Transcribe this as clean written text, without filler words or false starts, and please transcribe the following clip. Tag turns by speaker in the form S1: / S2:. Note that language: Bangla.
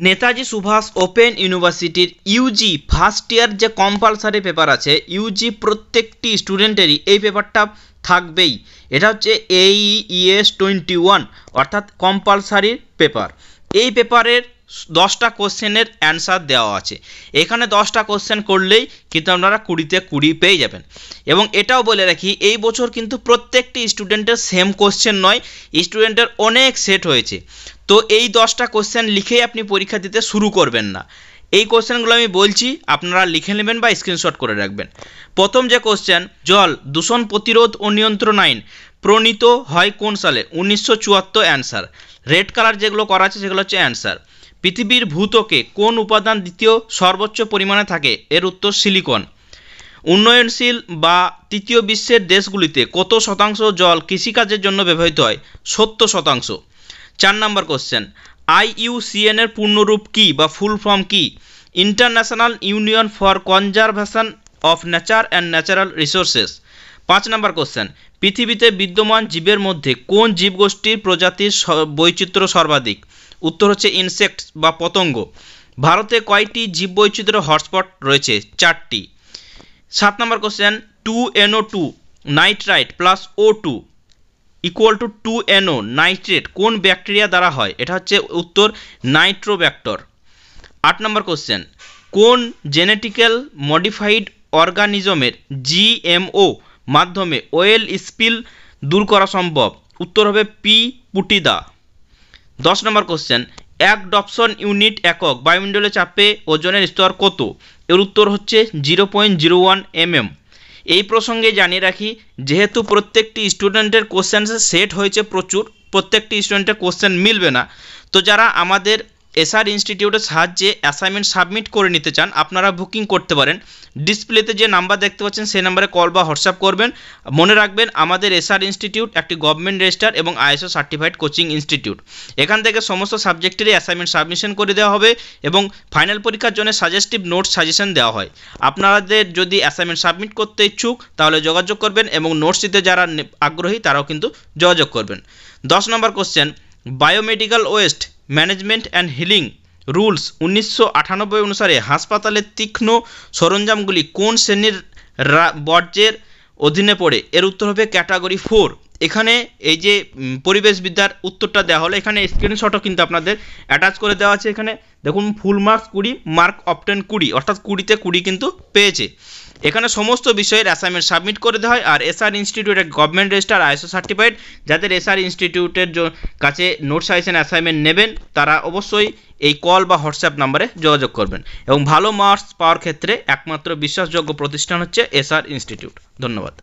S1: নেতাজি সুভাষ ওপেন ইউনিভার্সিটির ইউজি ফার্স্ট ইয়ার যে কম্পালসারি পেপার আছে, ইউজি প্রত্যেকটি স্টুডেন্টেরই এই পেপারটা থাকবেই। এটা হচ্ছে AES 21 অর্থাৎ কম্পালসারি পেপার। এই পেপারের 10টা কোশ্চেনের অ্যান্সার দেওয়া আছে। এখানে 10টা কোশ্চেন করলেই কিন্তু আপনারা 20তে 20 পেয়ে যাবেন। এবং এটাও বলে রাখি, এই বছর কিন্তু প্রত্যেকটি স্টুডেন্টের সেম কোশ্চেন নয়, স্টুডেন্টের অনেক সেট হয়েছে। তো এই 10টা কোশ্চেন লিখেই আপনি পরীক্ষা দিতে শুরু করবেন না। এই কোশ্চেনগুলো আমি বলছি, আপনারা লিখে নেবেন বা স্ক্রিনশট করে রাখবেন। প্রথম যে কোশ্চেন, জল দূষণ প্রতিরোধ ও নিয়ন্ত্রণ আইন প্রণীত হয় কোন সালে? 1974 অ্যান্সার। রেড কালার যেগুলো করা আছে সেগুলো হচ্ছে অ্যান্সার। পৃথিবীর ভূত্বকে কোন উপাদান দ্বিতীয় সর্বোচ্চ পরিমাণে থাকে? এর উত্তর সিলিকন। উন্নয়নশীল বা তৃতীয় বিশ্বের দেশগুলিতে কত শতাংশ জল কৃষিকাজের জন্য ব্যবহৃত হয়? 70%। 4 নম্বর কোশ্চেন, IUCN এর পূর্ণরূপ কি বা ফুল ফর্ম কি? International union for conservation of nature and natural resources. 5 number question, পৃথিবীতে বিদ্যমান জীবের মধ্যে কোন জীবগোষ্ঠীর প্রজাতির বৈচিত্র্য সর্বাধিক? উত্তর হচ্ছে ইনসেক্টস বা পতঙ্গ। ভারতে কয়টি জীববৈচিত্র্য হটস্পট রয়েছে? 4টি। 7 number question, 2NO2 nitrite plus O2 equal to 2NO nitrate কোন ব্যাকটেরিয়া দ্বারা হয়? এটা হচ্ছে উত্তর নাইট্রোব্যাক্টর। 8 নম্বর কোশ্চেন, কোন জেনেটিক্যাল মডিফাইড অর্গানিজমের GMO মাধ্যমে অয়েল স্পিল দূর করা সম্ভব? উত্তর হবে পি পুটিদা। 10 নম্বর কোশ্চেন, এক ডপসন ইউনিট একক বায়ুমণ্ডলে চাপে ওজনের স্তর কত? এর উত্তর হচ্ছে 0.01 mm। এই প্রসঙ্গে জানিয়ে রাখি, যেহেতু প্রত্যেকটি স্টুডেন্টের কোশ্চেন্সের সেট হয়েছে প্রচুর, প্রত্যেকটি স্টুডেন্টের কোশ্চেন মিলবে না। তো যারা আমাদের এসআর ইনস্টিটিউটের সাহায্যে অ্যাসাইনমেন্ট সাবমিট করে নিতে চান, আপনারা বুকিং করতে পারেন। ডিসপ্লেতে যে নাম্বার দেখতে পাচ্ছেন সেই নাম্বারে কল বা হোয়াটসঅ্যাপ করবেন। মনে রাখবেন, আমাদের এসআর ইনস্টিটিউট একটি গভর্নমেন্ট রেজিস্টার এবং ISO সার্টিফাইড কোচিং ইনস্টিটিউট। এখান থেকে সমস্ত সাবজেক্টেরই অ্যাসাইনমেন্ট সাবমিশন করে দেওয়া হবে এবং ফাইনাল পরীক্ষার জন্য সাজেস্টিভ নোটস সাজেশন দেওয়া হয়। আপনাদের যদি অ্যাসাইনমেন্ট সাবমিট করতে ইচ্ছুক তাহলে যোগাযোগ করবেন এবং নোটস দিতে যারা আগ্রহী তারাও কিন্তু যোগাযোগ করবেন। 10 number question, biomedical waste management and healing rules 1998 অনুসারে হাসপাতালের তীক্ষ্ণ সরঞ্জামগুলি কোন শ্রেণীর বর্জ্যের অধীনে পড়ে? এর উত্তর হবে ক্যাটাগরি 4। এখানে এই যে পরিবেশবিদ্যার উত্তরটা দেওয়া হলো, এখানে স্ক্রিনশটও কিন্তু আপনাদের অ্যাটাচ করে দেওয়া আছে। এখানে দেখুন, ফুল মার্কস 20, মার্ক অবটেন 20, অর্থাৎ 20তে 20 কিন্তু পেয়েছে। এখানে সমস্ত বিষয়ের অ্যাসাইনমেন্ট সাবমিট করে দেওয়া হয়। আর এসআর ইনস্টিটিউট এক গভর্নমেন্ট রেজিস্টার ISO সার্টিফাইড। যাদের এসআর ইনস্টিটিউটের কাছে নোট সাজেশন অ্যাসাইনমেন্ট নেবেন তারা অবশ্যই এই কল বা হোয়াটসঅ্যাপ নাম্বারে যোগাযোগ করবেন। এবং ভালো মার্কস পাওয়ার ক্ষেত্রে একমাত্র বিশ্বাসযোগ্য প্রতিষ্ঠান হচ্ছে এসআর ইনস্টিটিউট। ধন্যবাদ।